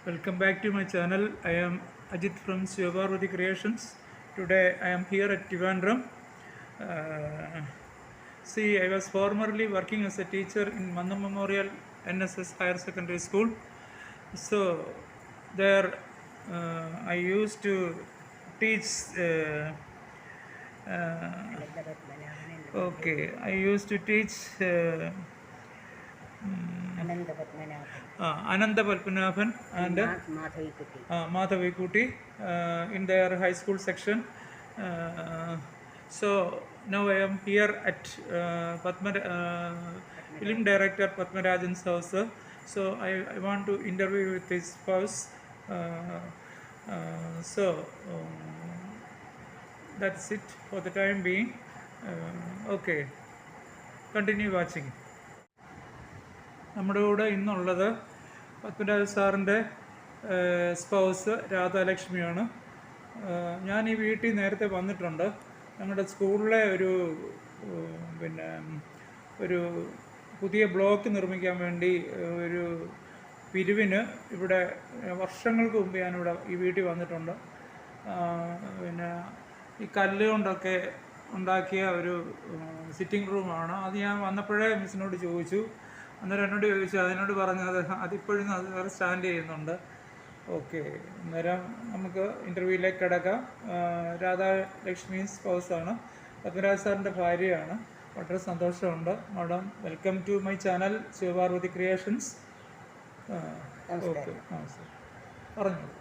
Welcome back to my channel. I am Ajit from Shivaparvati Creations. Today I am here at Trivandrum. See, I was formerly working as a teacher in Mandam Memorial NSS Higher Secondary School. So there I used to teach. I used to teach Ananda Padmanabhan and Madhavi in their high school section. So now I am here at film director Padmarajan's house. So I want to interview with his spouse. That's it for the time being. Okay, continue watching. നമ്മുടെ കൂടെ ഇന്നുള്ളത് പത്മരാജ സാറിൻ്റെ spouse രാധാലക്ഷ്മിയാണ്. ഞാൻ ഈ വീട്ടിൽ നേരത്തെ വന്നിട്ടുണ്ട്. ഞങ്ങളുടെ സ്കൂളിലെ ഒരു പുതിയ ബ്ലോക്ക് നിർമ്മിക്കാൻ വേണ്ടി ഒരു പിരിവിന് ഇവിടെ വർഷങ്ങൾക്ക് മുമ്പ് ഞാനിവിടെ ഈ വീട്ടിൽ വന്നിട്ടുണ്ട്. ഈ കല്ല് കൊണ്ടൊക്കെ ഉണ്ടാക്കിയ ഒരു സിറ്റിംഗ് റൂമാണ്. അത് ഞാൻ വന്നപ്പോഴേ മിസ്സിനോട് ചോദിച്ചു. അന്നേരം എന്നോട് ചോദിച്ചു, അതിനോട് പറഞ്ഞത് അതിപ്പോഴും അത് വേറെ സ്റ്റാൻഡ് ചെയ്യുന്നുണ്ട്. ഓക്കെ, അന്നേരം നമുക്ക് ഇൻ്റർവ്യൂയിലേക്ക് കിടക്കാം. രാധാലക്ഷ്മി സ്പൗസാണ്, പത്മരാജ് സാറിൻ്റെ ഭാര്യയാണ്. വളരെ സന്തോഷമുണ്ട്. Madam, welcome to my channel Shivaparvathi creations. Okay, sir പറഞ്ഞു.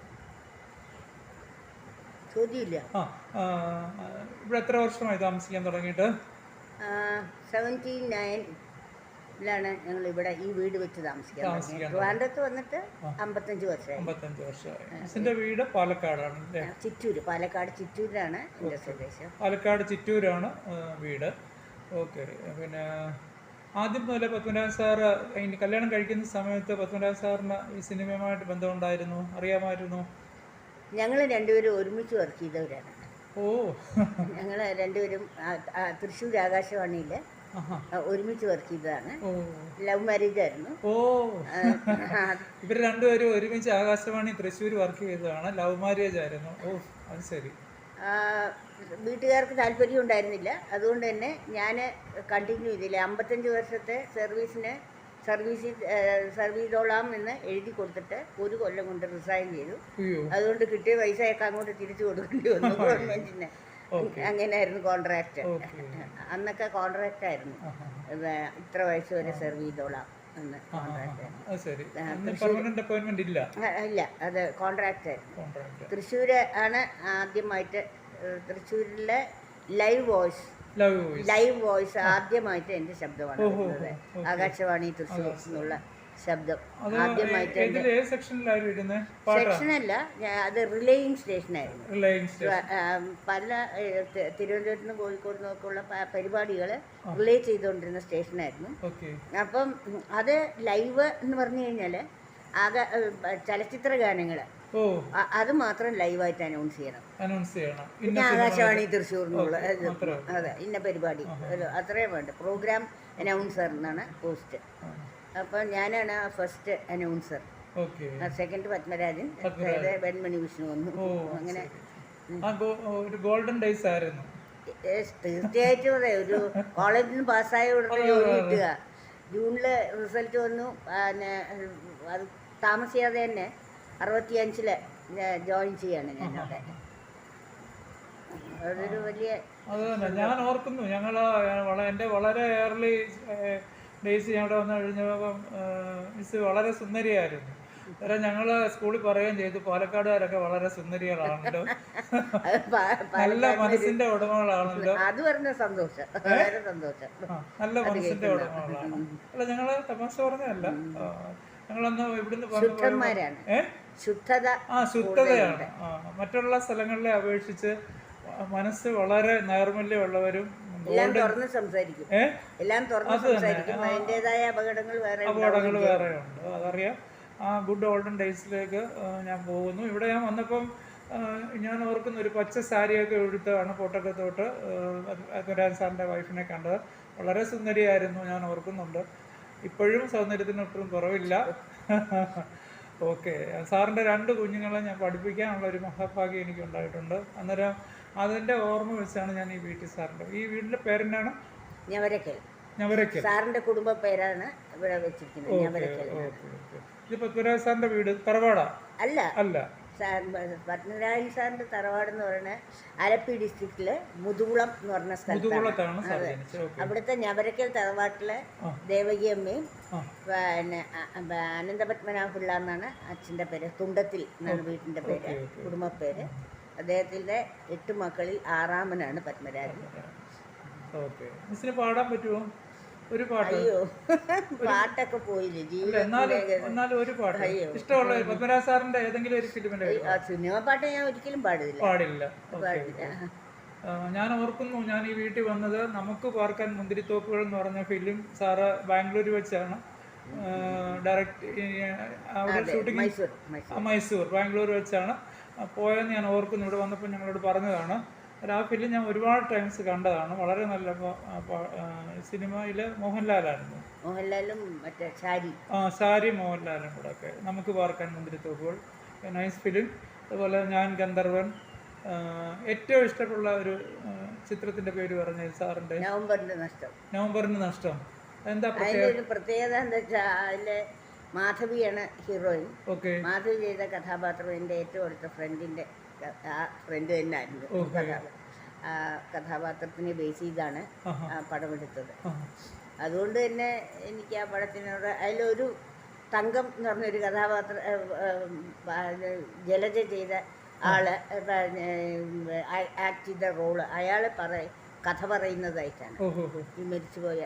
ചോദ്യമില്ല. ഇവിടെ എത്ര വർഷമായി താമസിക്കാൻ തുടങ്ങിയിട്ട്? 79ലാണ് ഞങ്ങൾ ഇവിടെ ഈ വീട് വെച്ച് താമസിക്കാൻ. ട്രിവാൻഡ്രത്ത് വന്നിട്ട് 55 വർഷമായി. 55 വർഷമായി. മിസ്സിന്റെ വീട് പാലക്കാടാണ്, ചിറ്റൂര്, പാലക്കാട് ചിറ്റൂരിലാണ് എൻ്റെ സ്വദേശം. പാലക്കാട് ചിറ്റൂരാണ് വീട്. ഓക്കെ, പിന്നെ ആദ്യം മുതലേ പത്മരാജ സാറ് കല്യാണം കഴിക്കുന്ന സമയത്ത് പത്മരാജ സാറിന് ഈ സിനിമയുമായിട്ട് ബന്ധമുണ്ടായിരുന്നു, അറിയാമായിരുന്നു? ഞങ്ങൾ രണ്ടുപേരും ഒരുമിച്ച് വർക്ക് ചെയ്തവരാണ്. ഓ, ഞങ്ങൾ രണ്ടുപേരും തൃശ്ശൂർ ആകാശവാണിയിൽ ഒരുമിച്ച് വർക്ക് ചെയ്തതാണ്. ലവ് മാരേജ് ആയിരുന്നു. ഓ, ഇവർ രണ്ടുപേരും ഒരുമിച്ച് ആകാശവാണി തൃശ്ശൂർ വർക്ക് ചെയ്തതാണ്. ലവ് മാരേജ് ആയിരുന്നു. ഓ, അത് ശരി. വീട്ടുകാർക്ക് താല്പര്യം ഉണ്ടായിരുന്നില്ല. അതുകൊണ്ട് തന്നെ ഞാൻ കണ്ടിന്യൂ ചെയ്തില്ല. 55 വർഷത്തെ സർവീസോളാം എന്ന് എഴുതി കൊടുത്തിട്ട് 1 കൊല്ലം കൊണ്ട് റിസൈൻ ചെയ്തു. അതുകൊണ്ട് കിട്ടിയ പൈസയൊക്കെ അങ്ങോട്ട് തിരിച്ചു കൊടുക്കേണ്ടി വന്നു ഗവൺമെന്റിന്. അങ്ങനെയായിരുന്നു കോൺട്രാക്ട്. അന്നൊക്കെ കോൺട്രാക്റ്റ് ആയിരുന്നു, ഇത്ര വയസ്സ് വരെ സെർവ് ചെയ്തോളാം എന്ന് കോൺട്രാക്ട്. ഇല്ല, അത് കോൺട്രാക്റ്റ് ആയിരുന്നു. തൃശ്ശൂര് ആണ് ആദ്യമായിട്ട്, തൃശ്ശൂരിലെ ലൈവ് വോയിസ് ആദ്യമായിട്ട് എൻ്റെ ശബ്ദമാണ് വരുന്നത്. ആകാശവാണി തൃശ്ശൂർ എന്നുള്ള ശബ്ദം ആദ്യമായിട്ട്. സെക്ഷനല്ല, അത് റിലേയിങ് സ്റ്റേഷനായിരുന്നു. പല തിരുവനന്തപുരത്ത് നിന്ന് കോഴിക്കോട് നിന്നൊക്കെയുള്ള പരിപാടികൾ റിലേ ചെയ്തുകൊണ്ടിരുന്ന സ്റ്റേഷനായിരുന്നു. അപ്പം അത് ലൈവ് എന്ന് പറഞ്ഞു കഴിഞ്ഞാൽ ചലച്ചിത്ര ഗാനങ്ങൾ അത് മാത്രം ലൈവായിട്ട് അനൗൺസ് ചെയ്യണം. പിന്നെ ആകാശവാണി തൃശ്ശൂർ എന്നുള്ള അതെ ഇന്ന പരിപാടി അത്രയും വേണ്ട. പ്രോഗ്രാം അനൗൺസർ എന്നാണ് പോസ്റ്റ്. അപ്പം ഞാനാണ് first announcer. Second Padmarajan, Venmony Vishnu വന്നു. അങ്ങനെ ഗോൾഡൻ ഡേയ്സ് ആയിരുന്നു. തീർച്ചയായിട്ടും അതെ. ഒരു കോളേജിൽ നിന്ന് പാസ്സായ ഉടനെ ജോലി കിട്ടുക. ജൂണില് റിസൾട്ട് വന്നു. പിന്നെ അത് താമസിയാതെ തന്നെ 65-ല് ജോയിൻ ചെയ്യാണ് ഞാൻ അവിടെ. അതൊരു വലിയ ഞാൻ ഓർക്കുന്നു. എൻ്റെ വളരെ ഏർലി ഡേയ്സ് ഞങ്ങളുടെ വന്നു കഴിഞ്ഞപ്പം മിസ് വളരെ സുന്ദരിയായിരുന്നു. അന്നേരം ഞങ്ങൾ സ്കൂളിൽ പറയുകയും ചെയ്തു, പാലക്കാടുകാരൊക്കെ വളരെ സുന്ദരികളാണല്ലോ, നല്ല മനസ്സിന്റെ ഉടമകളാണല്ലോ. അത് പറഞ്ഞ സന്തോഷം, വളരെ സന്തോഷം. നല്ല മനസ്സിന്റെ ഉടമകളാണ്. അല്ല, ഞങ്ങള് തമാശ പറഞ്ഞതല്ല. ഞങ്ങളന്ന് ഇവിടുന്ന് ശുദ്ധതയാണ്. മറ്റുള്ള സ്ഥലങ്ങളിലെ അപേക്ഷിച്ച് മനസ്സ് വളരെ നൈർമല്യമുള്ളവരും തുറന്ന് സംസാരിക്കും. അപകടങ്ങൾ വേറെയുണ്ട്, അതറിയാം. ഗുഡ് ഓൾഡൻ ഡേയ്സിലേക്ക് ഞാൻ പോകുന്നു. ഇവിടെ ഞാൻ വന്നപ്പം ഞാൻ ഓർക്കുന്ന ഒരു പച്ച സാരിയൊക്കെ എടുത്താണ് കോട്ടക്കത്തോട്ട് പത്മരാജൻ സാറിൻ്റെ വൈഫിനെ കണ്ടത്. വളരെ സുന്ദരിയായിരുന്നു, ഞാൻ ഓർക്കുന്നുണ്ട്. ഇപ്പോഴും സൗന്ദര്യത്തിന് ഒട്ടും കുറവില്ല. ഓക്കെ. സാറിൻ്റെ 2 കുഞ്ഞുങ്ങളെ ഞാൻ പഠിപ്പിക്കാനുള്ള ഒരു മഹാഭാഗ്യം എനിക്ക് ഉണ്ടായിട്ടുണ്ട്. അന്നേരം അതിൻ്റെ ഓർമ്മ വെച്ചാണ് ഞാൻ ഈ വീട്ടിൽ സാറിൻ്റെ ഈ വീടിൻ്റെ പേരെന്നാണ്? ഞവരക്കൽ. ഞവരക്കൽ. സാറിന്റെ കുടുംബ പേരാണ് ഇവിടെ വെച്ചിരിക്കുന്നത്, ഞവരക്കൽ. ഇത് പത്മരാജ സാറിൻ്റെ വീട് തറവാടാ? അല്ല, അല്ല. പത്മരാജൻ സാറിന്റെ തറവാട് എന്ന് പറയുന്നത് ആലപ്പി ഡിസ്ട്രിക്റ്റില് മുതുകുളം എന്ന് പറഞ്ഞ സ്ഥലത്താണ്. അവിടുത്തെ ഞവരക്കൽ തറവാട്ടിലെ ദേവകി അമ്മയും പിന്നെ അനന്തപത്മനാഭപിള്ള എന്നാണ് അച്ഛൻ്റെ പേര്. തുണ്ടത്തിൽ എന്നാണ് വീട്ടിൻ്റെ പേര്, കുടുംബ പേര്. അദ്ദേഹത്തിൻ്റെ 8 മക്കളിൽ 6ാമനാണ് പത്മരാജൻ. പാടാൻ പറ്റുമോ? ഒരു പാട്ട്? അയ്യോ, പാട്ടൊക്കെ പോയില്ലേ എന്നാലും ഒരു പാട്ട് ഇഷ്ടമുള്ള പത്മരാജ സാറിന്റെ ഏതെങ്കിലും ഒരു ഫിലിമിന്റെ സിനിമ പാട്ട് ഞാൻ ഒരിക്കലും പാടില്ല. ഞാൻ ഓർക്കുന്നു, ഞാൻ ഈ വീട്ടിൽ വന്നത് നമുക്ക് പാർക്കാൻ മുന്തിരിത്തോപ്പുകൾ എന്ന് പറഞ്ഞ ഫിലിം സാറ് ബാംഗ്ലൂർ വെച്ചാണ് ഡയറക്റ്റ് അവിടെ ഷൂട്ടിംഗ്. മൈസൂർ, ബാംഗ്ലൂർ വെച്ചാണ് പോയെന്ന് ഞാൻ ഓർക്കുന്നു. ഇവിടെ വന്നപ്പോൾ ഞങ്ങളോട് പറഞ്ഞതാണ്. ആ ഫിലിം ഞാൻ ഒരുപാട് ടൈംസ് കണ്ടതാണ്. വളരെ നല്ല സിനിമയില് മോഹൻലാലായിരുന്നു. മോഹൻലാലും മറ്റേ ഷാരി മോഹൻലാലും കൂടെ ഒക്കെ. നമുക്ക് പാർക്കാൻ മുന്തിരിത്തോപ്പുകൾ നൈസ് ഫിലിം. അതുപോലെ ഞാൻ ഗന്ധർവൻ. ഏറ്റവും ഇഷ്ടമുള്ള ഒരു ചിത്രത്തിന്റെ പേര് പറഞ്ഞത് സാറിന്റെ? നവംബറിന് നഷ്ടം. എന്താ പ്രത്യേകത എന്താ വെച്ചാൽ അതിലെ മാധവിയാണ് ഹീറോയിൻ. മാധവി ചെയ്ത കഥാപാത്രം എൻ്റെ ഏറ്റവും അടുത്ത ഫ്രണ്ടിന്റെ ഫ്രണ്ട് തന്നെയായിരുന്നു. കഥാപാത്രത്തിനെ ബേസ് ചെയ്താണ് പടമെടുത്തത്. അതുകൊണ്ട് തന്നെ എനിക്ക് ആ പടത്തിനോട് അതിലൊരു തങ്കം എന്ന് പറഞ്ഞൊരു കഥാപാത്രം ജലജ ചെയ്ത ആള് ആക്ട് ചെയ്ത റോള് അയാള് കഥ പറയുന്നതായിട്ടാണ് ഈ മരിച്ചുപോയ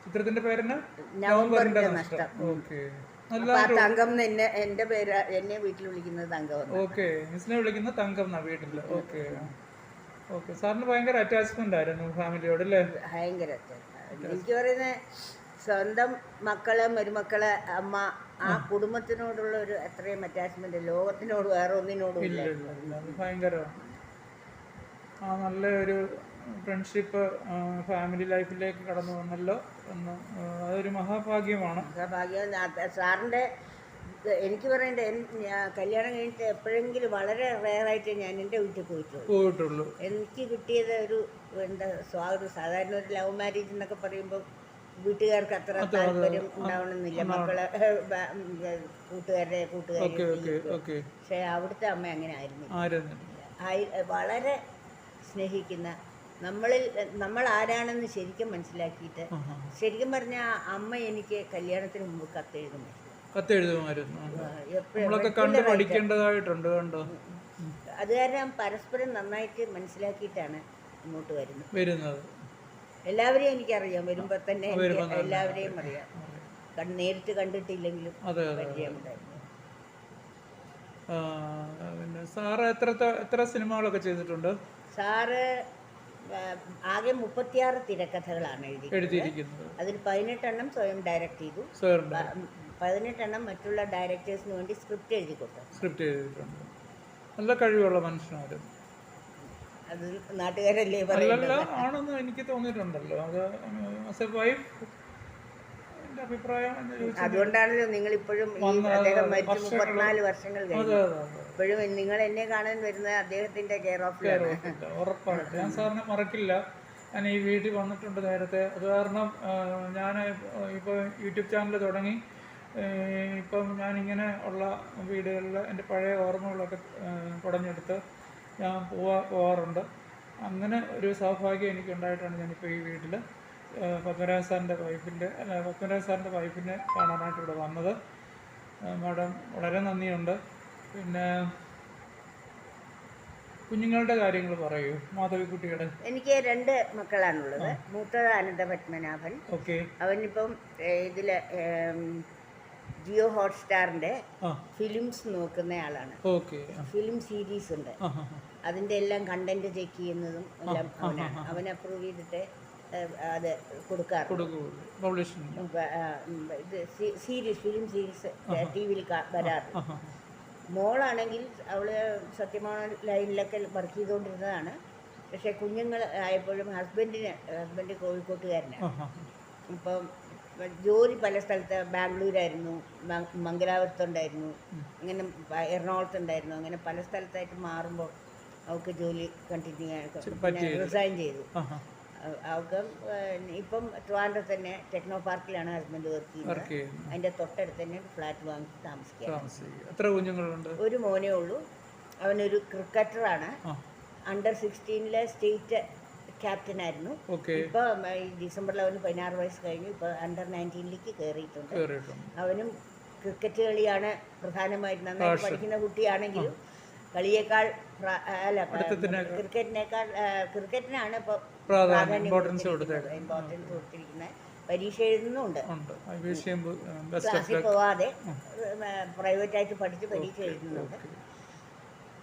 ചിത്രത്തിന്റെ പേരെന്നാ? നവംബറിന്റെ നഷ്ടം. തങ്കം എന്റെ പേര്, എന്നെ വീട്ടിൽ വിളിക്കുന്നത് തങ്കം. ഓക്കെ, മിസ്സിനെ വിളിക്കുന്ന തങ്കം എന്നാ വീട്ടില്. Okay okay. സാറിന് ഭയങ്കര അറ്റാച്ച്മെന്റ് ആയിരുന്നു ഫാമിലിയോട് അല്ലേ? ഭയങ്കര അറ്റാച്ച്മെന്റ്. എനിക്ക് പറയുന്നത് സ്വന്തം മക്കള്, മരുമക്കള്, അമ്മ, ആ കുടുംബത്തിനോടുള്ള ഒരു അത്രയും അറ്റാച്ച്മെന്റ് ലോകത്തിനോട് വേറെ ഒന്നിനോടും ഇല്ല. ഭയങ്കര നല്ല ഒരു ഫ്രണ്ട്ഷിപ്പ് ഫാമിലി ലൈഫിലേക്ക് കടന്നു വന്നല്ലോ എന്ന്. അതൊരു മഹാഭാഗ്യമാണ്. സാറിൻ്റെ എനിക്ക് പറയണ്ടേ, കല്യാണം കഴിഞ്ഞിട്ട് എപ്പോഴെങ്കിലും വളരെ റെയറായിട്ട് ഞാൻ എൻ്റെ വീട്ടിൽ പോയിട്ടുള്ളൂ. എനിക്ക് കിട്ടിയത് ഒരു ഒരു സാധാരണ ഒരു ലവ് മാരേജ് എന്നൊക്കെ പറയുമ്പോൾ വീട്ടുകാർക്ക് അത്ര താല്പര്യം ഉണ്ടാവണമെന്നില്ല, മക്കളെ കൂട്ടുകാരെ. പക്ഷെ അവിടുത്തെ അമ്മ അങ്ങനെ ആയിരുന്നില്ല. വളരെ സ്നേഹിക്കുന്ന, നമ്മൾ ആരാണെന്ന് ശരിക്കും മനസ്സിലാക്കിയിട്ട്, ശരിക്കും പറഞ്ഞാൽ അമ്മ എനിക്ക് കല്യാണത്തിന് മുമ്പ് കത്തെഴുതുമായിരുന്നു. അത് കാരണം പരസ്പരം നന്നായിട്ട് മനസ്സിലാക്കിയിട്ടാണ് ഇങ്ങോട്ട് വരുന്നത്. എല്ലാവരെയും എനിക്കറിയാം, വരുമ്പോ തന്നെ എല്ലാവരെയും അറിയാം. നേരിട്ട് കണ്ടിട്ടില്ലെങ്കിലും പരിചയമുണ്ടായിരുന്നു. സാറ് എത്ര സിനിമകളൊക്കെ ചെയ്തിട്ടുണ്ട്? സാറ് ആകെ 36 തിരക്കഥകളാണ് എഴുതിയിരിക്കുന്നത്. അതിൽ 18 എണ്ണം സ്വയം ഡയറക്റ്റ് ചെയ്തു, 18 എണ്ണം മറ്റുള്ള ഡയറക്ടേഴ്സിന് വേണ്ടി സ്ക്രിപ്റ്റ് എഴുതി കൊടുത്തു. നല്ല കഴിവുള്ള മനുഷ്യനായിരുന്നു. അത് നാട്ടുകാരല്ലേ ആണെന്ന് എനിക്ക് തോന്നിയിട്ടുണ്ടല്ലോ. അത് വൈഫ് അഭിപ്രായം. അതുകൊണ്ടാണല്ലോ നിങ്ങൾ ഇപ്പോഴും അദ്ദേഹം മരിച്ചു 34 വർഷങ്ങൾ കഴിഞ്ഞു ഇപ്പോഴും നിങ്ങൾ എന്നെ കാണാൻ വരുന്നത് അദ്ദേഹത്തിന്റെ കെയർ ഓഫിലാണ്. ഉറപ്പായിട്ട് ഞാൻ സാറിനെ മറക്കില്ല. ഞാൻ ഈ വീട്ടിൽ വന്നിട്ടുണ്ട് നേരത്തെ. അത് കാരണം ഞാൻ ഇപ്പോൾ യൂട്യൂബ് ചാനൽ തുടങ്ങി. ഇപ്പം ഞാനിങ്ങനെ ഉള്ള വീടുകളിൽ എൻ്റെ പഴയ ഓർമ്മകളൊക്കെ കുടഞ്ഞെടുത്ത് ഞാൻ പോവാറുണ്ട്. അങ്ങനെ ഒരു സൗഭാഗ്യം എനിക്കുണ്ടായിട്ടാണ് ഞാനിപ്പോൾ ഈ വീട്ടിൽ പത്മരാജ സാറിൻ്റെ വൈഫിനെ കാണാനായിട്ട് ഇവിടെ വന്നത്. മാഡം വളരെ നന്ദിയുണ്ട്. പിന്നെ കുഞ്ഞുങ്ങളുടെ കാര്യങ്ങൾ പറയൂ, മാധവിക്കുട്ടിയുടെ. എനിക്ക് 2 മക്കളാണുള്ളത്. മൂത്തത് അനന്തപത്മനാഭൻ. അവനിപ്പം ഇതില് ജിയോ ഹോട്ട്സ്റ്റാറിന്റെ ഫിലിംസ് നോക്കുന്ന ആളാണ്. ഫിലിം സീരീസ് ഉണ്ട്, അതിന്റെ എല്ലാം കണ്ടന്റ് ചെക്ക് ചെയ്യുന്നതും എല്ലാം അവനാണ്. അവൻ അപ്രൂവ് ചെയ്തിട്ട് അത് കൊടുക്കാറുണ്ട്. ഫിലിം സീരീസ് TV-യിൽ വരാറുണ്ട്. മോളാണെങ്കിൽ അവള് സത്യമാണ് ലൈനിലൊക്കെ വർക്ക് ചെയ്തുകൊണ്ടിരുന്നതാണ്. പക്ഷെ കുഞ്ഞുങ്ങൾ ആയപ്പോഴും ഹസ്ബൻഡ് കോഴിക്കോട്ടുകാരനാണ്. അപ്പം ജോലി പല സ്ഥലത്ത് ബാംഗ്ലൂരായിരുന്നു, മംഗലാപുരത്തുണ്ടായിരുന്നു, അങ്ങനെ എറണാകുളത്തുണ്ടായിരുന്നു. അങ്ങനെ പല സ്ഥലത്തായിട്ട് മാറുമ്പോൾ അവൾക്ക് ജോലി കണ്ടിന്യൂ പിന്നെ റിസൈൻ ചെയ്തു. അവൾക്ക് ഇപ്പം ട്രിവാൻഡ്രത്ത് തന്നെ ടെക്നോ പാർക്കിലാണ് ഹസ്ബൻഡ് വർക്ക് ചെയ്യുന്നത്. അതിൻ്റെ തൊട്ടടുത്ത് തന്നെ ഫ്ലാറ്റ് വാങ്ങിച്ച് താമസിക്കുക. ഒരു മോനേ ഉള്ളൂ. അവനൊരു ക്രിക്കറ്ററാണ്. Under 16 state ക്യാപ്റ്റനായിരുന്നു. ഇപ്പം ഈ ഡിസംബറിൽ അവന് 16 വയസ്സ് കഴിഞ്ഞു. ഇപ്പോൾ അണ്ടർ 19 കയറിയിട്ടുണ്ട്. അവനും ക്രിക്കറ്റ് കളിയാണ് പ്രധാനമായിട്ട്. നന്നായിട്ട് പഠിക്കുന്ന കുട്ടിയാണെങ്കിലും കളിയേക്കാൾ ക്രിക്കറ്റിനാണ് ഇപ്പോൾ പ്രാധാന്യം കൊടുത്തിരിക്കുന്നത്. പരീക്ഷ എഴുതുന്നുണ്ട്. ക്ലാസ്സിൽ പോവാതെ പ്രൈവറ്റായിട്ട് പഠിച്ച് പരീക്ഷ എഴുതുന്നുണ്ട്.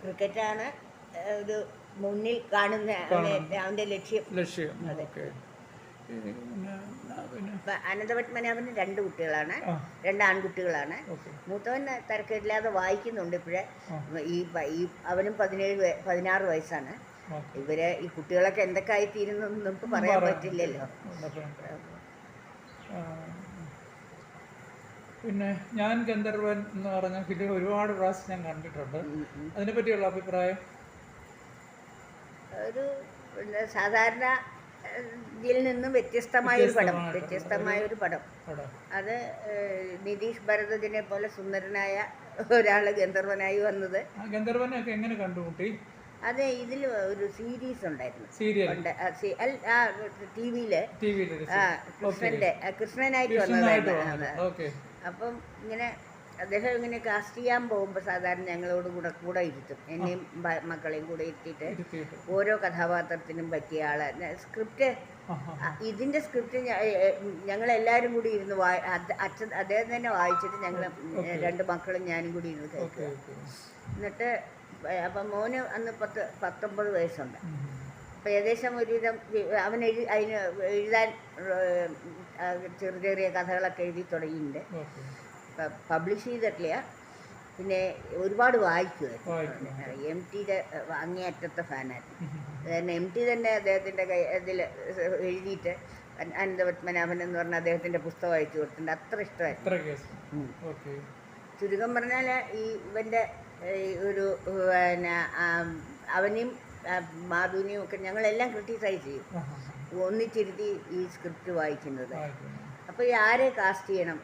ക്രിക്കറ്റാണ് ഒരു മുന്നിൽ കാണുന്ന അവൻ്റെ ലക്ഷ്യം. അനന്തപത്മനാഭന് 2 കുട്ടികളാണ്, 2 ആൺകുട്ടികളാണ്. മൂത്തവൻ തരക്കേടില്ലാതെ വായിക്കുന്നുണ്ട് ഇപ്പോഴേ. അവനും 16 വയസ്സാണ്. ഇവരെ ഈ കുട്ടികളൊക്കെ എന്തൊക്കെ ആയിത്തീരുന്നു നമുക്ക് പറയാൻ പറ്റില്ലല്ലോ. പിന്നെ ഞാൻ ഗന്ധർവൻ എന്ന് പറഞ്ഞ ഫിലിം ഒരുപാട് പ്രാവശ്യം ഞാൻ കണ്ടിട്ടുണ്ട്. അതിനെ പറ്റിയുള്ള അഭിപ്രായം? ഒരു സാധാരണ ഇതിൽ നിന്നും വ്യത്യസ്തമായൊരു പടം. അത് നിതീഷ് ഭരദ്വാജിനെ പോലെ സുന്ദരനായ ഒരാൾ ഗന്ധർവനായി വന്നത്. ഗന്ധർവനൊക്കെ എങ്ങനെ കണ്ടുമുട്ടി? അതെ, ഇതിൽ ഒരു സീരീസ് ഉണ്ടായിരുന്നു, കൃഷ്ണനായിട്ട് വന്നതായിരുന്നു. അപ്പം ഇങ്ങനെ അദ്ദേഹം ഇങ്ങനെ കാസ്റ്റ് ചെയ്യാൻ പോകുമ്പോൾ സാധാരണ ഞങ്ങളോട് കൂടെ ഇരുത്തും, എന്നെയും മക്കളെയും കൂടെ ഇരുത്തിയിട്ട് ഓരോ കഥാപാത്രത്തിനും പറ്റിയ ആളെ സ്ക്രിപ്റ്റ്, ഇതിൻ്റെ സ്ക്രിപ്റ്റ് ഞങ്ങളെല്ലാവരും കൂടി ഇരുന്ന് അദ്ദേഹം തന്നെ വായിച്ചിട്ട് ഞങ്ങൾ 2 മക്കളും ഞാനും കൂടി ഇരുന്ന് കേൾക്കുക. എന്നിട്ട് അപ്പം മോന് അന്ന് 19 വയസ്സുണ്ട്. അപ്പം ഏകദേശം ഒരുവിധം അവൻ അതിന് എഴുതാൻ ചെറിയ കഥകളൊക്കെ എഴുതി തുടങ്ങിയിട്ടുണ്ട്. പബ്ലിഷ് ചെയ്തിട്ടില്ല. പിന്നെ ഒരുപാട് വായിക്കുമായിരുന്നു. MTയുടെ അങ്ങേയറ്റത്തെ ഫാനായിരുന്നു. കാരണം MT തന്നെ അദ്ദേഹത്തിൻ്റെ ഇതിൽ എഴുതിയിട്ട് അനന്തപത്മനാഭൻ എന്ന് പറഞ്ഞ അദ്ദേഹത്തിൻ്റെ പുസ്തകം അയച്ചു കൊടുത്തിട്ടുണ്ട്. അത്ര ഇഷ്ടമായിരുന്നു. ചുരുക്കം പറഞ്ഞാൽ ഇവൻ്റെ ഒരു പിന്നെ അവനെയും മാധുവിനെയും ഒക്കെ ഞങ്ങളെല്ലാം ക്രിട്ടിസൈസ് ചെയ്യും, ഒന്നിച്ചിരുത്തി ഈ സ്ക്രിപ്റ്റ് വായിക്കുന്നത്. അപ്പോൾ ആരെ കാസ്റ്റ് ചെയ്യണം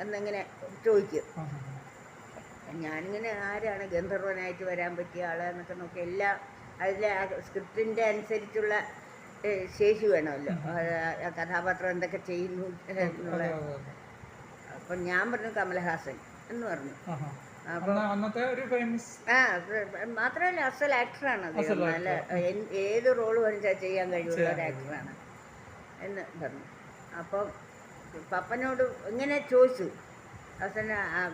എന്നിങ്ങനെ ചോദിക്കും. ഞാനിങ്ങനെ ആരാണ് ഗന്ധർവനായിട്ട് വരാൻ പറ്റിയ ആളെന്നൊക്കെ നോക്കി എല്ലാം അതിലെ സ്ക്രിപ്റ്റിൻ്റെ അനുസരിച്ചുള്ള ശേഷി വേണമല്ലോ, കഥാപാത്രം എന്തൊക്കെ ചെയ്യുന്നു എന്നുള്ള. അപ്പം ഞാൻ പറഞ്ഞു കമലഹാസൻ എന്ന് പറഞ്ഞു. മാത്രമല്ല അസൽ ആക്ടറാണ് അദ്ദേഹം. നല്ല ഏത് റോള് വേണിച്ചാൽ ചെയ്യാൻ കഴിവുള്ള ഒരു ആക്ടറാണ് എന്ന് പറഞ്ഞു. അപ്പം പപ്പനോട് ഇങ്ങനെ ചോദിച്ചു. അവസാനം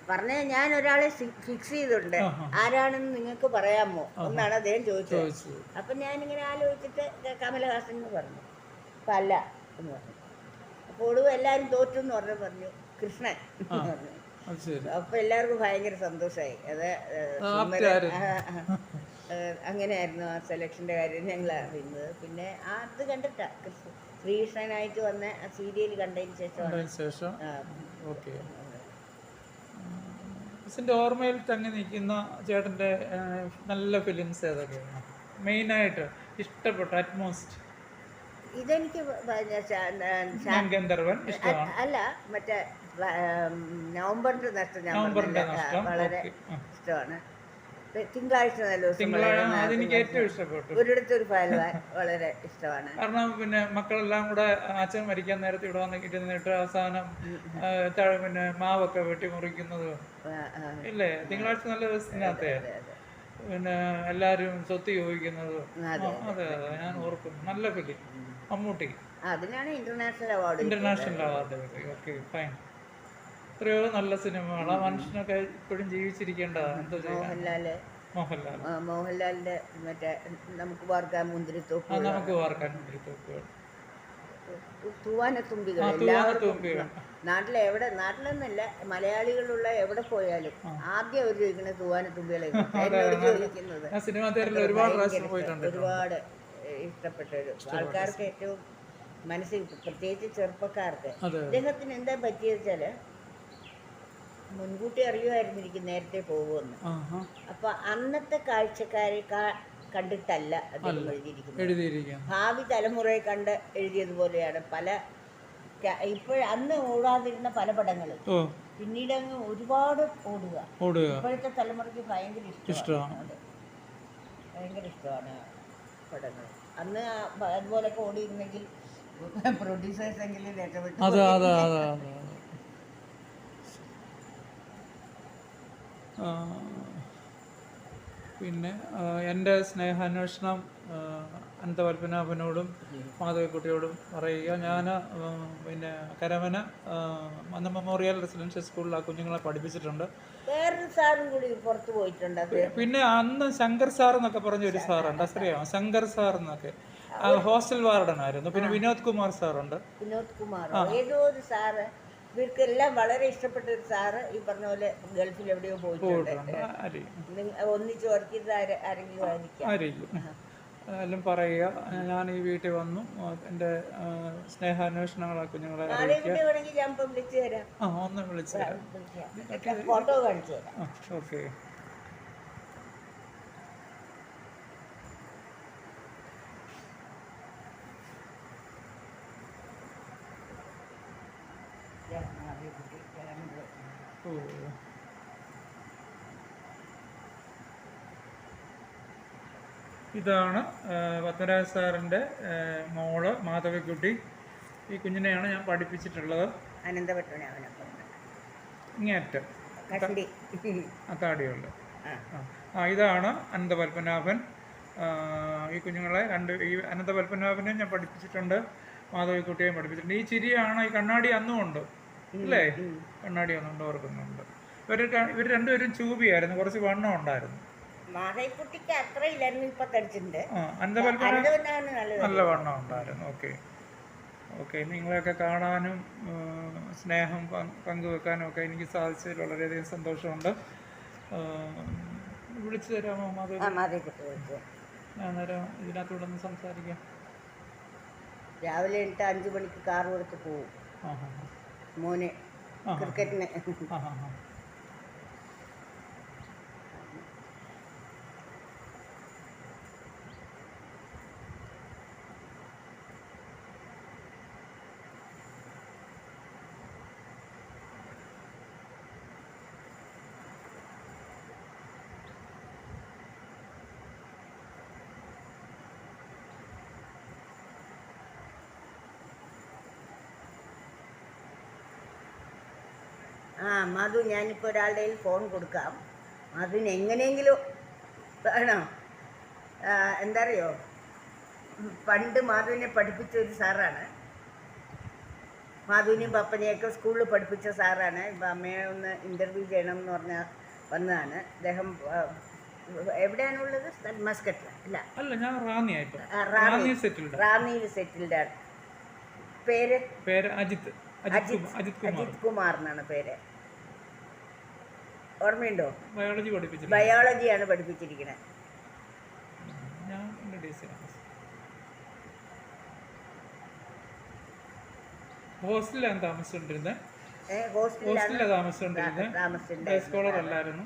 പറഞ്ഞ ഞാൻ ഒരാളെ ഫിക്സ് ചെയ്തിട്ടുണ്ട്, ആരാണെന്ന് നിങ്ങൾക്ക് പറയാമോ എന്നാണ് അദ്ദേഹം ചോദിച്ചത്. അപ്പം ഞാനിങ്ങനെ ആലോചിച്ചിട്ട് കമലഹാസൻ എന്ന് പറഞ്ഞു. അപ്പം അല്ല എന്ന് പറഞ്ഞു. അപ്പോൾ ഒടുവ് എല്ലാവരും തോറ്റു എന്ന് പറഞ്ഞു കൃഷ്ണൻ എന്ന് പറഞ്ഞു. അപ്പൊ എല്ലാവർക്കും ഭയങ്കര സന്തോഷമായി. അത് അങ്ങനെയായിരുന്നു ആ സെലക്ഷന്റെ കാര്യം ഞങ്ങൾ അറിയുന്നത്. പിന്നെ അത് കണ്ടിട്ടാ ശ്രീകൃഷ്ണനായിട്ട് വന്ന ആ സീരിയൽ കണ്ടതിന് ശേഷം. ഓർമ്മയിൽ തങ്ങി നിൽക്കുന്ന ചേട്ടന്റെ നല്ല ഫിലിംസ് ഏതൊക്കെയാണ് മെയിനായിട്ട് ഇഷ്ടപ്പെട്ട? അറ്റ്മോസ്റ്റ് ഇതെനിക്ക് ഗന്ധർവൻ അല്ല, മറ്റേ നവംബറിന്റെ നഷ്ടം ഞാൻ വളരെ ഇഷ്ടമാണ്. തിങ്കളാഴ്ച നല്ല ദിവസം ഒരിടത്തൊരു ഫയൽവാൻ വളരെ ഇഷ്ടമാണ്. കാരണം പിന്നെ മക്കളെല്ലാം കൂടെ അച്ഛൻ മരിക്കാൻ നേരത്തെ ഇവിടെ വന്ന് ഇരുന്നിട്ട് അവസാനം പിന്നെ മാവൊക്കെ വെട്ടി മുറിക്കുന്നത് ഇല്ലേ? തിങ്കളാഴ്ച നല്ല ദിവസത്തിനകത്തെ പിന്നെ എല്ലാരും സ്വത്ത് ചോദിക്കുന്നത്. അതെ ഞാൻ ഓർക്കും. നല്ല ഫിലിം. മമ്മൂട്ടി അതിനാണ് ഇന്റർനാഷണൽ അവാർഡ് കിട്ടി. Okay fine. എത്രയോ നല്ല സിനിമകളാ. മനുഷ്യനൊക്കെ ഇപ്പോഴും ജീവിച്ചിരിക്കേണ്ടതാണ്. മോഹൻലാലിന്റെ മറ്റേ നമുക്ക് വാർക്കാൻ മുന്തിരിത്തോപ്പ്, തൂവാനത്തുമ്പികൾ. നാട്ടിലെന്നല്ല മലയാളികളുള്ള എവിടെ പോയാലും ആദ്യം അവർ ചോദിക്കുന്നത് തൂവാനത്തുമ്പികളെ ചോദിക്കുന്നത്. ഒരുപാട് ഇഷ്ടപ്പെട്ട ഒരു ആൾക്കാർക്ക് ഏറ്റവും മനസ്സിൽ പ്രത്യേകിച്ച് ചെറുപ്പക്കാർക്ക്. അതെ അദ്ദേഹത്തിന് എന്താ പറ്റിയെന്ന് വെച്ചാൽ മുൻകൂട്ടി അറിയുമായിരുന്നിരിക്കും നേരത്തെ പോകുമെന്ന്. ആഹാ അപ്പൊ അന്നത്തെ കാഴ്ചക്കാരെ കണ്ടിട്ടല്ല അദ്ദേഹം എഴുതിയിരിക്കുന്നത്. എഴുതിയിരിക്കാം ഭാവി തലമുറയെ കണ്ട് എഴുതിയതുപോലെയാണ് പല അന്ന് ഓടാതിരുന്ന പല പടങ്ങളും ഓ പിന്നീട് അങ്ങ് ഒരുപാട് ഓടുക. ഓടുക ഇപ്പോഴത്തെ തലമുറയ്ക്ക് ഭയങ്കര ഇഷ്ടമാണ്. ഇഷ്ടമാണ് അതെ, ഭയങ്കര ഇഷ്ടമാണ് പടങ്ങൾ. അന്ന് അതുപോലൊക്കെ ഓടിയിരുന്നെങ്കിൽ പ്രൊഡ്യൂസേഴ്സ് എങ്കിലും രക്ഷപ്പെട്ടു. അതെ അതെ അതെ അതെ പിന്നെ എൻ്റെ സ്നേഹാന്വേഷണം അനന്തപത്മനാഭനോടും മാധവിക്കുട്ടിയോടും പറയുക. ഞാൻ പിന്നെ കരമന മന്ന മെമ്മോറിയൽ റെസിഡൻഷ്യൽ സ്കൂളിൽ ആ കുഞ്ഞുങ്ങളെ പഠിപ്പിച്ചിട്ടുണ്ട്. വേറൊരു സാറും കൂടി പുറത്ത് പോയിട്ടുണ്ട്. പിന്നെ അന്ന് ശങ്കർ സാർ എന്നൊക്കെ പറഞ്ഞ ഒരു സാറുണ്ട്, അറിയാമോ? ശങ്കർ സാർ എന്നൊക്കെ ഹോസ്റ്റൽ വാർഡനായിരുന്നു. പിന്നെ വിനോദ് കുമാർ സാറുണ്ട്. വിനോദ് കുമാർ ഏതോ ഒരു സാറ്, ഇവർക്കെല്ലാം വളരെ ഇഷ്ടപ്പെട്ട ഒരു സാറ് ഈ പറഞ്ഞ പോലെ ഗൾഫിൽ എവിടെയോ പോയിട്ടുണ്ട്. ഒന്നിച്ച് വർക്ക് ചെയ്ത് ആരെങ്കിലും ആയിരിക്കും. എല്ലാം പറയുക. ഞാൻ ഈ വീട്ടിൽ വന്നു എൻ്റെ സ്നേഹാന്വേഷണങ്ങളെ കുഞ്ഞുങ്ങളെ വേണമെങ്കിൽ ഞാൻ ഇപ്പം വിളിച്ചു തരാം. ഒന്ന് വിളിച്ചു തരാം, ഫോട്ടോ കാണിച്ചു തരാം. ഓക്കെ. ഇതാണ് പത്മരാജ സാറിൻ്റെ മോള് മാധവിക്കുട്ടി. ഈ കുഞ്ഞിനെയാണ് ഞാൻ പഠിപ്പിച്ചിട്ടുള്ളത്. ഇങ്ങേറ്റം അത്താടിയുള്ള. ഇതാണ് അനന്തപത്മനാഭൻ. ഈ കുഞ്ഞുങ്ങളെ ഈ അനന്തപത്മനാഭനെ ഞാൻ പഠിപ്പിച്ചിട്ടുണ്ട്, മാധവിക്കുട്ടിയെയും പഠിപ്പിച്ചിട്ടുണ്ട്. ഈ ചിരിയാണ്, ഈ കണ്ണാടി അന്നും ഉണ്ട് അല്ലേ? കണ്ണാടി ഒന്നുണ്ട്, ഓർക്കുന്നുണ്ട്. ഇവർ രണ്ടുപേരും ചൂപിയായിരുന്നു, കുറച്ച് വണ്ണം ഉണ്ടായിരുന്നു. മാധവിക്കുട്ടിക്ക് അത്ര ഇല്ലായിരുന്നു, ഇപ്പൊ തടിച്ചിട്ടുണ്ട്. നല്ല വണ്ണം ഉണ്ടായിരുന്നു. Okay okay. നിങ്ങളെയൊക്കെ കാണാനും സ്നേഹം പങ്കുവെക്കാനും ഒക്കെ എനിക്ക് സാധിച്ചതിൽ വളരെയധികം സന്തോഷമുണ്ട്. വിളിച്ചു തരാമോ മാധവിക്കുട്ടി? ഞാൻ നേരം ഇതിനകത്തൂടെ ഒന്ന് സംസാരിക്കാം. രാവിലെ 5 മണിക്ക് കാർ കൊടുത്ത് പോവും മോനെ ക്രിക്കറ്റിന്. മധു, ഞാനിപ്പോൾ ഒരാളുടെ കയ്യിൽ ഫോൺ കൊടുക്കാം. മധുവിന് എങ്ങനെയെങ്കിലും വേണോ? എന്താ അറിയോ, പണ്ട് മാധുവിനെ പഠിപ്പിച്ച ഒരു സാറാണ്. മാധുവിനെയും പപ്പനെയൊക്കെ സ്കൂളിൽ പഠിപ്പിച്ച സാറാണ്. ഇപ്പം അമ്മയെ ഒന്ന് ഇൻ്റർവ്യൂ ചെയ്യണം എന്ന് പറഞ്ഞാൽ വന്നതാണ്. അദ്ദേഹം എവിടെയാണുള്ളത്? മസ്കറ്റിൽ അല്ല, ഞാൻ റാന്നിയിൽ സെറ്റിൽഡ് ആണ്. പേര് അജിത് കുമാർ എന്നാണ് പേര്. ഓർമ്മയുണ്ടോ? ബയോളജിയാണ് പഠിപ്പിച്ചിരിക്കുന്നത്. ഹോസ്റ്റലിലാണ് താമസിച്ചോണ്ടിരുന്നത്. സ്കോളർ അല്ലായിരുന്നു.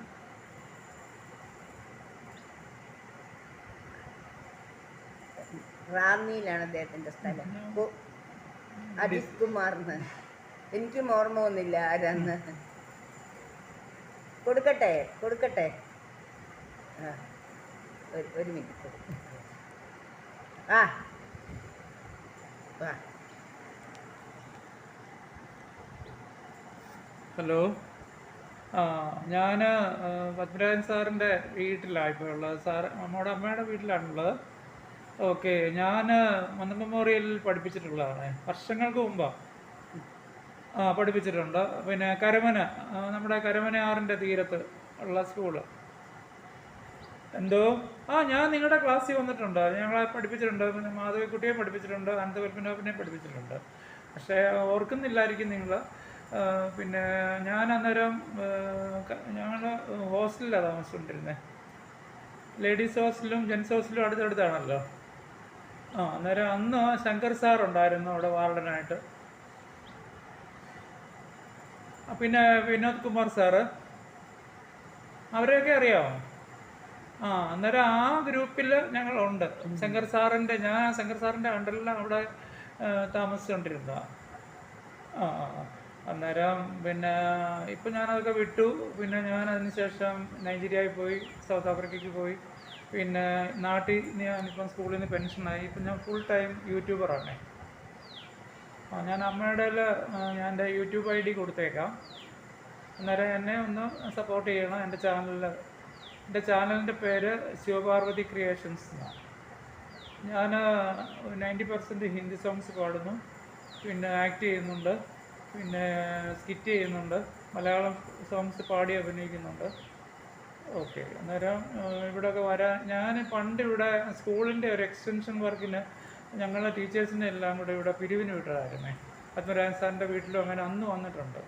റാന്നിയിലാണ് അദ്ദേഹത്തിന്റെ സ്ഥലം. അജിത് കുമാറിന് എനിക്കും ഓർമ്മ ഒന്നില്ല ആരാന്ന്. കൊടുക്കട്ടെ ഒരു മിനിറ്റ്. ഹലോ, ഞാൻ പത്മരാജൻ സാറിൻ്റെ വീട്ടിലാണ് ഇപ്പോൾ ഉള്ളത്. നമ്മുടെ അമ്മയുടെ വീട്ടിലാണുള്ളത്. ഓക്കെ. ഞാൻ മന്ന മെമ്മോറിയലിൽ പഠിപ്പിച്ചിട്ടുള്ളതാണ്, വർഷങ്ങൾക്ക് മുമ്പാണ് പഠിപ്പിച്ചിട്ടുണ്ട്. പിന്നെ കരമന, നമ്മുടെ കരമന ആറിൻ്റെ തീരത്ത് ഉള്ള സ്കൂള്. എന്തോ ഞാൻ നിങ്ങളുടെ ക്ലാസ്സിൽ വന്നിട്ടുണ്ട്, ഞങ്ങളെ പഠിപ്പിച്ചിട്ടുണ്ട്. പിന്നെ മാധവിക്കുട്ടിയെ പഠിപ്പിച്ചിട്ടുണ്ട്, അനന്തപത്മനാഭനെ പഠിപ്പിച്ചിട്ടുണ്ട്. പക്ഷേ ഓർക്കുന്നില്ലായിരിക്കും നിങ്ങൾ. പിന്നെ ഞാൻ അന്നേരം ഞങ്ങൾ ഹോസ്റ്റലിലാണ് താമസിച്ചുകൊണ്ടിരുന്നത്. Ladies ഹോസ്റ്റലും gents ഹോസ്റ്റലും അടുത്തടുത്താണല്ലോ. അന്നേരം അന്ന് ശങ്കർ സാർ ഉണ്ടായിരുന്നു അവിടെ വാർഡനായിട്ട്. പിന്നെ വിനോദ് കുമാർ സാറ്, അവരെയൊക്കെ അറിയാമോ? അന്നേരം ആ ഗ്രൂപ്പിൽ ഞങ്ങളുണ്ട്. ശങ്കർ സാറിൻ്റെ അണ്ടറിൽ അവിടെ താമസിച്ചുകൊണ്ടിരുന്നതാണ്. അന്നേരം പിന്നെ ഇപ്പം ഞാനതൊക്കെ വിട്ടു. പിന്നെ ഞാൻ അതിന് ശേഷം നൈജീരിയയിൽ പോയി, സൗത്ത് ആഫ്രിക്കയ്ക്ക് പോയി. പിന്നെ നാട്ടിൽ ഞാനിപ്പം സ്കൂളിൽ നിന്ന് പെൻഷനായി. ഇപ്പം ഞാൻ ഫുൾ ടൈം യൂട്യൂബറാണ്. ഞാൻ അമ്മയുടെ ഞാൻ എൻ്റെ യൂട്യൂബ് ID കൊടുത്തേക്കാം. അന്നേരം എന്നെ ഒന്ന് സപ്പോർട്ട് ചെയ്യണം. എൻ്റെ ചാനലിൻ്റെ പേര് ശിവപാർവതി ക്രിയേഷൻസ് എന്നാണ്. ഞാൻ 90% ഹിന്ദി സോങ്സ് പാടുന്നു, പിന്നെ ആക്ട് ചെയ്യുന്നുണ്ട്, പിന്നെ സ്കിറ്റ് ചെയ്യുന്നുണ്ട്, മലയാളം സോങ്സ് പാടി അഭിനയിക്കുന്നുണ്ട്. ഓക്കെ. അന്നേരം ഇവിടെയൊക്കെ ഞാൻ പണ്ട് ഇവിടെ സ്കൂളിൻ്റെ ഒരു എക്സ്റ്റൻഷൻ വർക്കിന് ഞങ്ങളെ ടീച്ചേഴ്സിനെ എല്ലാം കൂടെ ഇവിടെ പിരിവിന് വിട്ടതായിരുന്നേ. പത്മരാജൻ സാറിൻ്റെ വീട്ടിലും അങ്ങനെ അന്ന് വന്നിട്ടുണ്ട്.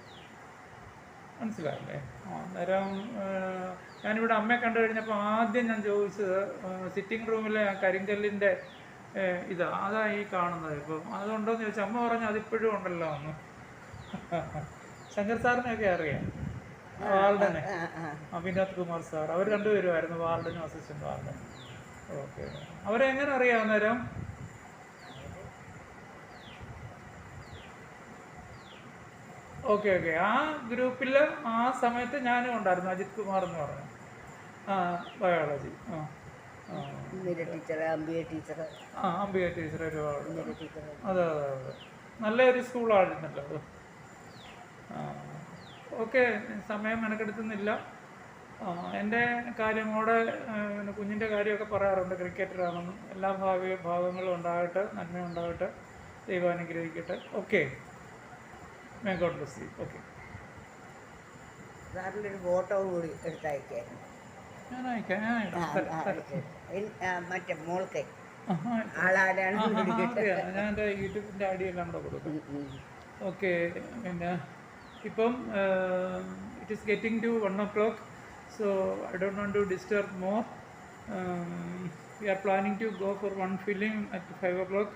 മനസ്സിലായില്ലേ? അന്നേരം ഞാനിവിടെ അമ്മയെ കണ്ടു കഴിഞ്ഞപ്പോൾ ആദ്യം ഞാൻ ചോദിച്ചത് സിറ്റിംഗ് റൂമിലെ കരിങ്കല്ലിൻ്റെ അതാ ഈ കാണുന്നത്. ഇപ്പം അതുണ്ടോയെന്ന് ചോദിച്ചാൽ അമ്മ പറഞ്ഞു അതിപ്പോഴും ഉണ്ടല്ലോ എന്ന്. ശങ്കർ സാറിനെയൊക്കെ അറിയാം, വാർഡനെ. വിനോദ് കുമാർ സാർ, അവർ രണ്ടുപേരുമായിരുന്നു വാർഡനും അസിസ്റ്റന്റ് വാർഡനും. ഓക്കെ. അവരെങ്ങനെ അറിയാം അന്നേരം? ഓക്കെ. ആ ഗ്രൂപ്പിൽ ആ സമയത്ത് ഞാനും ഉണ്ടായിരുന്നു, അജിത് കുമാർ എന്ന് പറഞ്ഞു. ബയോളജി. അംബിക ടീച്ചർ ഒരുപാട്. അതെ. നല്ലൊരു സ്കൂളായിരുന്നല്ലോ അത്. ഓക്കെ. സമയം മെനക്കെടുത്തുന്നില്ല. എൻ്റെ കാര്യം കൂടെ, കുഞ്ഞിൻ്റെ കാര്യമൊക്കെ പറയാറുണ്ട്. ക്രിക്കറ്ററാണെന്ന്. എല്ലാ ഭാവങ്ങളും ഉണ്ടാകട്ടെ, നന്മ ഉണ്ടാകട്ടെ, ദൈവം അനുഗ്രഹിക്കട്ടെ. Okay. May God bless U. Okay. സാറിൻ്റെ ഒരു ഫോട്ടോ കൂടി എടുത്തയക്കായിരുന്നു. ഞാൻ അയക്കാം. മറ്റേ മോൾക്ക് ആളാരാണ് ഞാൻ എൻ്റെ യൂട്യൂബിൻ്റെ ID എല്ലാം കൂടെ കൊടുക്കും. ഓക്കെ. പിന്നെ ഇപ്പം it is getting to 1 o'clock, so I don't want to disturb more. We are planning to go for one film at 5 o'clock.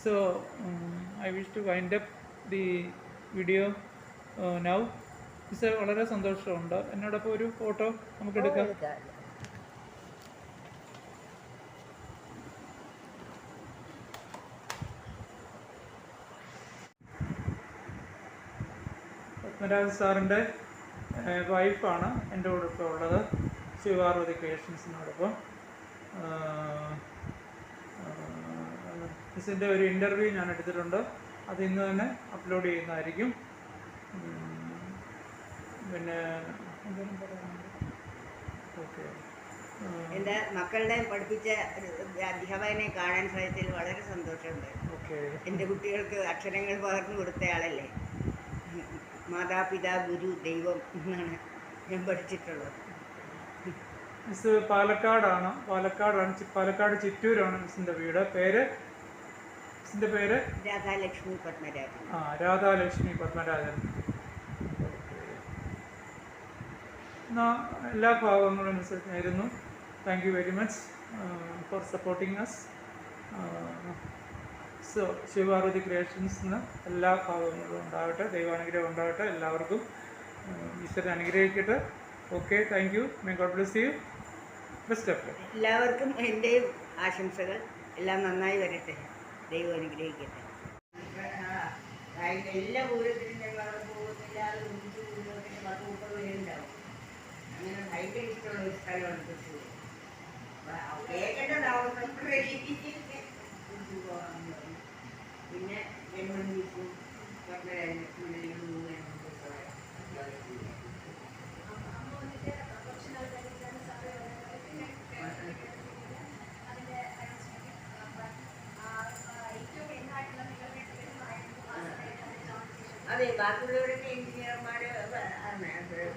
So I wish to wind up the video now. വളരെ സന്തോഷമുണ്ട്. എന്നോടൊപ്പം ഒരു photo നമുക്ക് എടുക്കാം. പത്മരാജൻ സാറിൻ്റെ വൈഫാണ് എൻ്റെ കൂടെ ഇപ്പോൾ ഉള്ളത്, ശിവപാർവതി ക്രിയേഷൻസിനോടൊപ്പം. മിസ്സിൻ്റെ ഒരു ഇൻ്റർവ്യൂ ഞാൻ എടുത്തിട്ടുണ്ട്, അത് ഇന്ന് തന്നെ അപ്ലോഡ് ചെയ്യുന്നതായിരിക്കും. പിന്നെ എന്തെങ്കിലും പറയാനുണ്ട്? ഓക്കെ. എൻ്റെ മക്കളുടെ പഠിപ്പിച്ച അധ്യാപകനെ കാണാൻ സാധിച്ചതിൽ വളരെ സന്തോഷമുണ്ട്. ഓക്കെ. എൻ്റെ കുട്ടികൾക്ക് അക്ഷരങ്ങൾ പകർന്നു കൊടുത്തയാളല്ലേ. മാതാപിതാ ഗുരു ദൈവം എന്നാണ് ഞാൻ പഠിച്ചിട്ടുള്ളത്. മിസ് പാലക്കാട് ചിറ്റൂരാണ് മിസ്സിൻ്റെ വീട്. മിസ്സിൻ്റെ പേര് രാധാലക്ഷ്മി പത്മരാജൻ. രാധാലക്ഷ്മി പത്മരാജൻ. എല്ലാ ഭാഗങ്ങളും മിസ് ആയിരുന്നു. Thank you very much for supporting us. So Shivaparvathi ക്രിയേഷൻസിന് എല്ലാ ഭാഗങ്ങളും ഉണ്ടാകട്ടെ, ദൈവാനുഗ്രഹം ഉണ്ടാകട്ടെ. എല്ലാവർക്കും ഈശ്വരൻ അനുഗ്രഹിക്കട്ടെ. Okay. Thank you. May God bless you. Best of luck. എല്ലാവർക്കും എൻ്റെയും ആശംസകൾ. എല്ലാം നന്നായി വരട്ടെ, ദൈവം അനുഗ്രഹിക്കട്ടെ. എല്ലാ പൂരത്തിനും ഞങ്ങൾ പോകുന്നില്ലാതെ 30 പേരുണ്ടാവും. അങ്ങനെ ഭയങ്കര ഇഷ്ടമുള്ള ഒരു സ്ഥലമാണ് തൃശ്ശൂർ. കേൾക്കേണ്ടതാവുന്ന പിന്നെ ജന്മദിവസവും അതെ, ബാക്കിയുള്ളവരൊക്കെ എഞ്ചിനീയർമാർ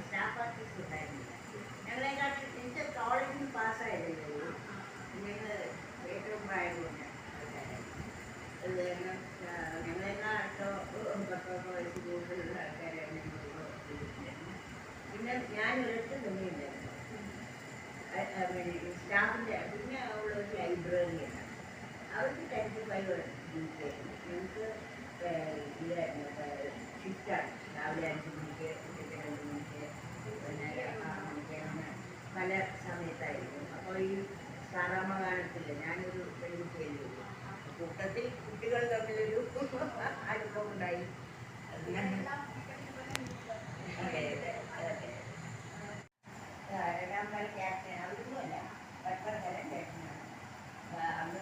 സ്റ്റാഫ് ആർട്ടിസ്റ്റ് ഉണ്ടായിരുന്നില്ല. ഞങ്ങളെക്കാട്ടിൽ എനിക്ക് കോളേജിൽ നിന്ന് പാസ്സായതല്ലേ, ഞങ്ങൾ ഏറ്റവും പ്രായമുണ്ട് അത് കാരണം ഞങ്ങളെല്ലാം 10 വയസ്സ് കൂടുതലുള്ള ആൾക്കാരാണ്. പിന്നെ ഞാൻ ഒരിടത്ത് നിന്നില്ലായിരുന്നു സ്റ്റാഫിൻ്റെ. പിന്നെ ഉള്ളൊരു ലൈബ്രറിയാണ്. അവർക്ക് 10 to 5 ഡ്യൂട്ടി ആയിരുന്നു. ഞങ്ങൾക്ക് ഇതായിരുന്നു, ഷിഫ്റ്റാണ്. രാവിലെ 5 മണിക്ക്, ഉച്ചയ്ക്ക് 2 മണിക്ക്, പിന്നെ 6 മണിക്ക്, അങ്ങനെ പല സമയത്തായിരുന്നു. അപ്പോൾ ഈ സാറാമ്മ കാണത്തില്ല, ഞാനൊരു പെൺകുട്ടിയല്ലേ ഉള്ളൂ. കൂട്ടത്തിൽ കുട്ടികൾ തമ്മിലൊരു അനുഭവം ഉണ്ടായി. അങ്ങനെ അതെ അതെ അതെ. രണ്ടാമത് ക്യാപ്റ്റൻ അതൊന്നുമല്ല, പട്ടത്തല ക്യാപ്റ്റനാണ്. അന്ന്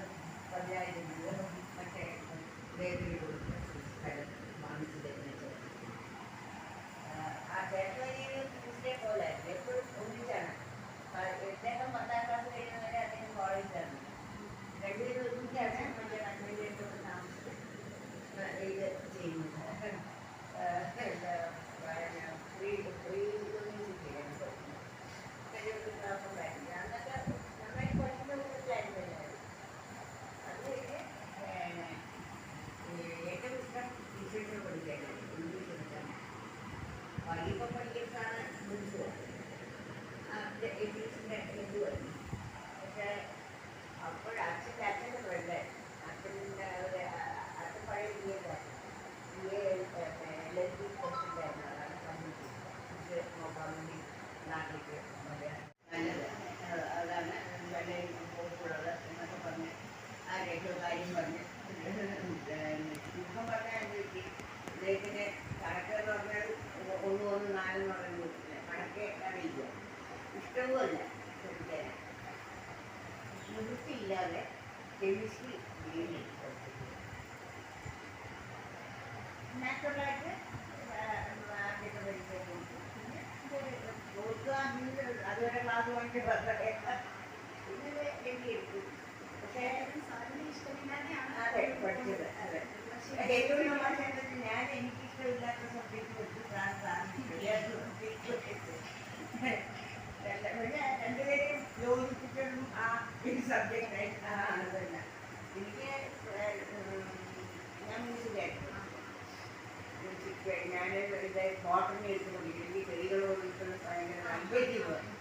10,000 രൂപ മറ്റേ ബേക്കറി കൊടുത്ത സ്ഥലം വാങ്ങിച്ചു തരുന്നത്. ആ ചേട്ടൻ കുട്ടിയെ പോലെ എപ്പോഴും ഒന്നിച്ചാണ്. അദ്ദേഹം 10ാം ക്ലാസ് കഴിയുന്നവരെ അദ്ദേഹം കോളേജിലാണ്. രണ്ടുപേരും ഒരുമിച്ചാണ് മറ്റേ കണ്ണൂരിലേക്കൊക്കെ താമസിച്ച് ഇത് ചെയ്യുന്നത്. ഫ്രീ യൂണിവേഴ്സിറ്റിയാണ് പഠിക്കുന്നത്. കഴിയൊക്കെ ക്ലാസ്സുണ്ടായിരുന്നു. അന്നൊക്കെ നന്നായി പഠിക്കുന്ന കൂട്ടത്തിലായിരുന്നു എല്ലാവരും. അത് കഴിഞ്ഞ് ഏറ്റവും ഇഷ്ടം ലിറ്ററേച്ചർ പഠിക്കാനാണ്, ഇംഗ്ലീഷ് പഠിക്കാൻ. വൈകിപ്പം പഠിക്കുന്നതാണ് വിളിച്ചത്. ഇംഗ്ലീഷിൻ്റെ ഇതുമായിരുന്നു. പക്ഷേ അപ്പോൾ അച്ഛൻ്റെ ഫ്രണ്ട്, അച്ഛൻ്റെ അച്ഛൻ പഴയ ബി എ LLB പഠിച്ചിട്ടായിരുന്നു. അതാണ് കമ്പ്യൂട്ടർ നോക്കാൻ വേണ്ടി നാട്ടിലേക്ക് നല്ലത്. അതാണ് വളരെ പോയിട്ടുള്ളത് എന്നൊക്കെ പറഞ്ഞ് ആ കാര്യം പറഞ്ഞ് ചുരുക്കം പറഞ്ഞാൽ എനിക്ക് ഇദ്ദേഹത്തിന് കണക്കെന്ന് പറഞ്ഞാൽ 1 1 4 എന്ന് പറയുന്നത് കണക്കെ അറിയില്ല, ഇഷ്ടവുമല്ല ശ്രദ്ധിക്കാൻ. നിവൃത്തിയില്ലാതെ കെമിസ്ട്രി വീണി നാച്ചുറലായിട്ട് ആദ്യത്തെ പരീക്ഷ കൊടുത്തു. പിന്നെ കൊടുക്കുക അതുവരെ ക്ലാസ് വാങ്ങിച്ച് പിന്നെ എഴുതിയെടുത്തു. പക്ഷേ അതെ പഠിച്ചത്. അതെ ഏറ്റവും മാറ്റം ഞാൻ എനിക്കിഷ്ടമില്ലാത്ത സബ്ജക്റ്റ് വെച്ച് സാറിനില്ലാത്ത സബ്ജക്റ്റ് വെച്ച് രണ്ടുപേരെയും യോജിപ്പിച്ചതും ആ ഒരു സബ്ജക്റ്റായിട്ട് ആണ് തന്നെ. എനിക്ക് ഞാൻ മ്യൂസിക്കായിരുന്നു. മ്യൂസിക് ഞാൻ ഇത് ബോട്ടണി എടുത്തുകൊണ്ടിരിക്കും. എനിക്ക് ചെടികളോട് ഭയങ്കര താല്പര്യമാണ്.